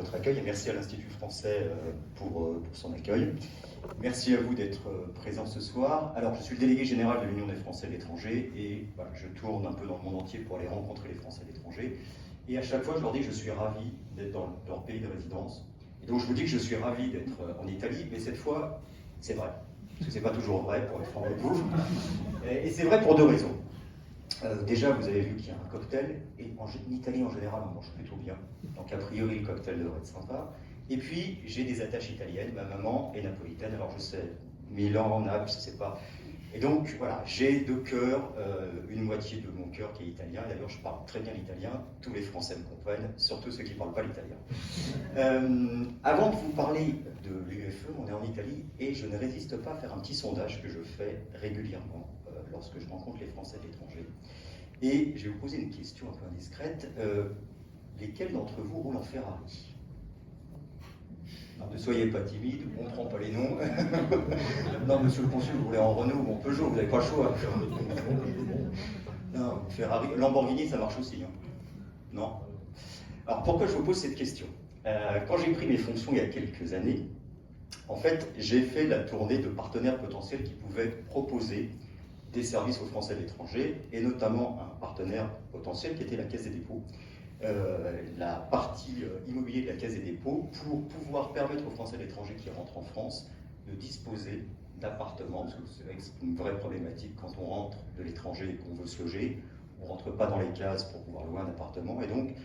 votre accueil et merci à l'Institut français pour son accueil. Merci à vous d'être présents ce soir. Alors, je suis le délégué général de l'Union des Français de l'étranger et voilà, je tourne un peu dans le monde entier pour aller rencontrer les Français de l'étranger. Et à chaque fois, je leur dis que je suis ravi d'être dans leur pays de résidence. Et donc, je vous dis que je suis ravi d'être en Italie, mais cette fois, c'est vrai. Parce que c'est pas toujours vrai, pour être franc avec vous. Et c'est vrai pour deux raisons. Déjà, vous avez vu qu'il y a un cocktail, et en Italie, en général, on mange plutôt bien. Donc, a priori, le cocktail devrait être sympa. Et puis, j'ai des attaches italiennes. Ma maman est napolitaine, alors je sais, Milan, Naples, c'est pas... Et donc, voilà, j'ai de cœur, une moitié de mon cœur qui est italien. D'ailleurs, je parle très bien l'italien. Tous les Français me comprennent, surtout ceux qui ne parlent pas l'italien. Avant de vous parler de l'UEFE, on est en Italie, et je ne résiste pas à faire un petit sondage que je fais régulièrement lorsque je rencontre les Français de l'étranger. Et je vais vous poser une question un peu indiscrète. Lesquels d'entre vous roulent en Ferrari? Alors, ne soyez pas timide, on ne prend pas les noms. Non, monsieur le consul, vous roulez en Renault ou en Peugeot, vous n'avez pas le choix. Non, Ferrari, Lamborghini, ça marche aussi. Hein. Non. Alors, pourquoi je vous pose cette question? Quand j'ai pris mes fonctions il y a quelques années, en fait, j'ai fait la tournée de partenaires potentiels qui pouvaient proposer des services aux Français de l'étranger, et notamment un partenaire potentiel qui était la Caisse des dépôts, la partie immobilier de la Caisse des dépôts, pour pouvoir permettre aux Français de l'étranger qui rentrent en France de disposer d'appartements, parce que c'est une vraie problématique quand on rentre de l'étranger et qu'on veut se loger, on ne rentre pas dans les cases pour pouvoir louer un appartement, et donc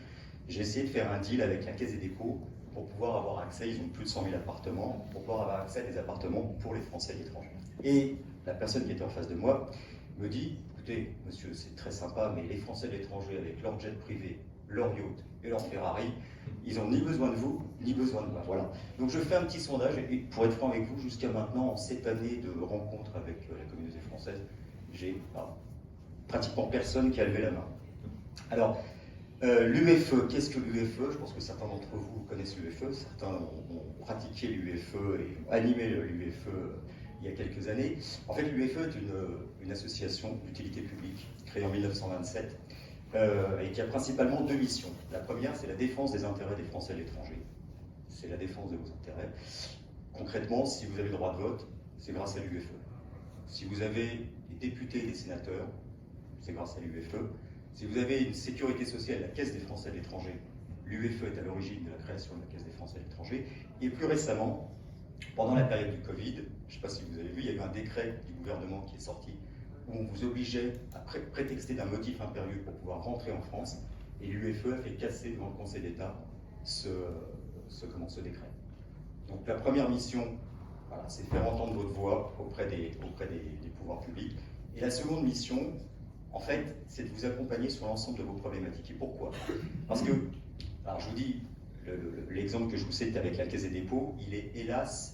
j'ai essayé de faire un deal avec la Caisse des dépôts pour pouvoir avoir accès, ils ont plus de 100 000 appartements, pour pouvoir avoir accès à des appartements pour les Français de l'étranger. Et la personne qui était en face de moi me dit, écoutez, monsieur, c'est très sympa, mais les Français de l'étranger, avec leur jet privé, leur yacht et leur Ferrari, ils n'ont ni besoin de vous, ni besoin de moi. Voilà. Donc je fais un petit sondage, et pour être franc avec vous, jusqu'à maintenant, en cette année de rencontres avec la communauté française, j'ai pratiquement personne qui a levé la main. Alors, l'UEFE, qu'est-ce que l'UEFE? Je pense que certains d'entre vous connaissent l'UEFE, certains ont pratiqué l'UEFE et ont animé l'UEFE il y a quelques années. En fait, l'UEFE est une association d'utilité publique créée en 1927 et qui a principalement deux missions. La première, c'est la défense des intérêts des Français de l'étranger. C'est la défense de vos intérêts. Concrètement, si vous avez le droit de vote, c'est grâce à l'UEFE. Si vous avez des députés et des sénateurs, c'est grâce à l'UEFE. Si vous avez une sécurité sociale, la Caisse des Français de l'étranger, l'UEFE est à l'origine de la création de la Caisse des Français de l'étranger. Et plus récemment, pendant la période du Covid, je ne sais pas si vous avez vu, il y a eu un décret du gouvernement qui est sorti où on vous obligeait à prétexter d'un motif impérieux pour pouvoir rentrer en France, et l'UEFE a fait casser devant le Conseil d'État ce décret. Donc la première mission, voilà, c'est de faire entendre votre voix auprès des pouvoirs publics. Et la seconde mission, en fait, c'est de vous accompagner sur l'ensemble de vos problématiques. Et pourquoi? Parce que, alors je vous dis, l'exemple que je vous cite avec la Caisse des dépôts, il est hélas,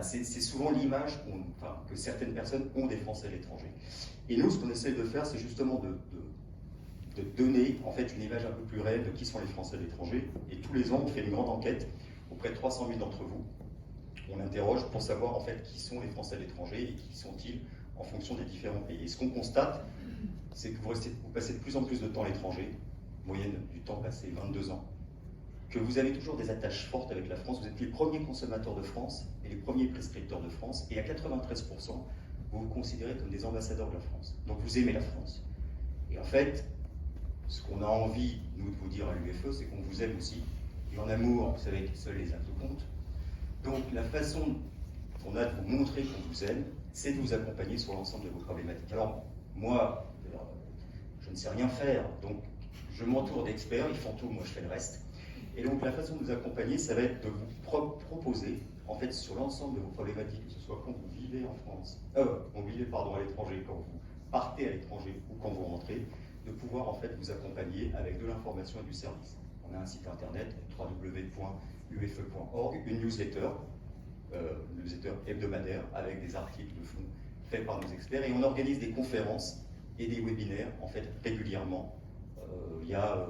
c'est souvent l'image que certaines personnes ont des Français à l'étranger. Et nous, ce qu'on essaie de faire, c'est justement de donner en fait une image un peu plus réelle de qui sont les Français à l'étranger. Et tous les ans, on fait une grande enquête auprès de 300 000 d'entre vous. On interroge pour savoir en fait qui sont les Français à l'étranger et qui sont-ils en fonction des différents pays. Et ce qu'on constate, c'est que vous passez de plus en plus de temps à l'étranger, moyenne du temps passé 22 ans, que vous avez toujours des attaches fortes avec la France, vous êtes les premiers consommateurs de France et les premiers prescripteurs de France, et à 93%, vous vous considérez comme des ambassadeurs de la France. Donc vous aimez la France. Et en fait, ce qu'on a envie, nous, de vous dire à l'UEFE, c'est qu'on vous aime aussi. Et en amour, vous savez que seuls les actes comptent. Donc la façon qu'on a de vous montrer qu'on vous aime, c'est de vous accompagner sur l'ensemble de vos problématiques. Alors, moi, je ne sais rien faire, donc je m'entoure d'experts, ils font tout, moi je fais le reste. Et donc la façon de vous accompagner, ça va être de vous proposer, en fait, sur l'ensemble de vos problématiques, que ce soit quand vous vivez en France, quand vous vivez, à l'étranger, quand vous partez à l'étranger ou quand vous rentrez, de pouvoir en fait vous accompagner avec de l'information et du service. On a un site internet, www.uefe.org, une newsletter hebdomadaire avec des articles de fond faits par nos experts, et on organise des conférences et des webinaires en fait régulièrement. Il y a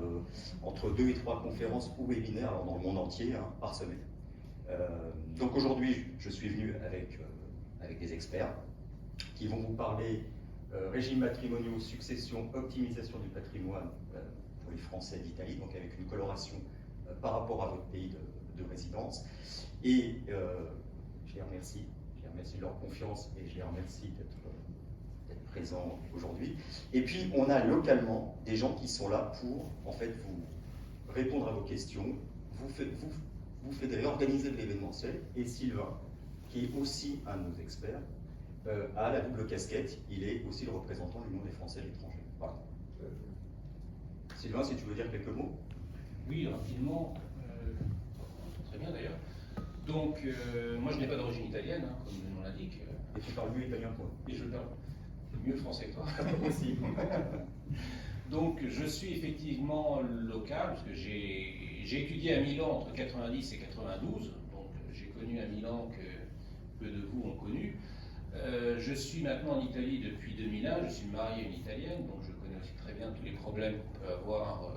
entre 2 et 3 conférences ou webinaires alors dans le monde entier par semaine. Donc aujourd'hui, je suis venu avec des experts qui vont vous parler régime matrimoniaux, succession, optimisation du patrimoine pour les Français d'Italie, donc avec une coloration par rapport à votre pays de résidence. Et je les remercie de leur confiance et je les remercie d'être présents aujourd'hui. Et puis on a localement des gens qui sont là pour en fait vous répondre à vos questions, vous fédérer, organiser de l'événementiel. Et Sylvain, qui est aussi un de nos experts, a la double casquette, il est aussi le représentant de l'Union des Français à l'étranger. Voilà. Sylvain, si tu veux dire quelques mots. Oui, rapidement, très bien d'ailleurs. Donc, moi je n'ai pas d'origine italienne, hein, comme le nom l'indique. Et tu parles mieux italien que moi. Et je parle mieux le français que toi. Aussi. Donc, je suis effectivement local, parce que j'ai étudié à Milan entre 90 et 92, donc j'ai connu un Milan que peu de vous ont connu. Je suis maintenant en Italie depuis 2001, je suis marié à une Italienne, donc je connais aussi très bien tous les problèmes qu'on peut avoir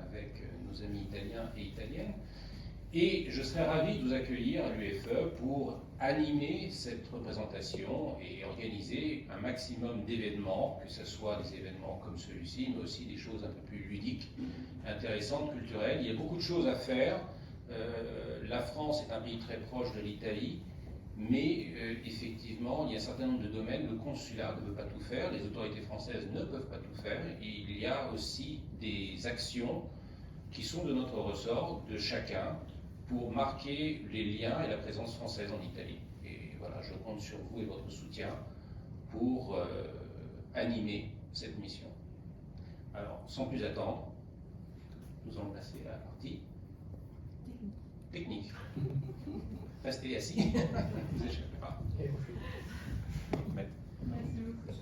avec nos amis italiens et italiennes. Et je serais ravi de vous accueillir à l'UFE pour animer cette représentation et organiser un maximum d'événements, que ce soit des événements comme celui-ci, mais aussi des choses un peu plus ludiques, intéressantes, culturelles. Il y a beaucoup de choses à faire. La France est un pays très proche de l'Italie, mais effectivement, il y a un certain nombre de domaines. Le consulat ne peut pas tout faire, les autorités françaises ne peuvent pas tout faire. Et il y a aussi des actions qui sont de notre ressort, de chacun, pour marquer les liens et la présence française en Italie. Et voilà, je compte sur vous et votre soutien pour animer cette mission. Alors, sans plus attendre, nous allons passer à la partie technique. Restez assis, ne vous échappez pas. Merci beaucoup.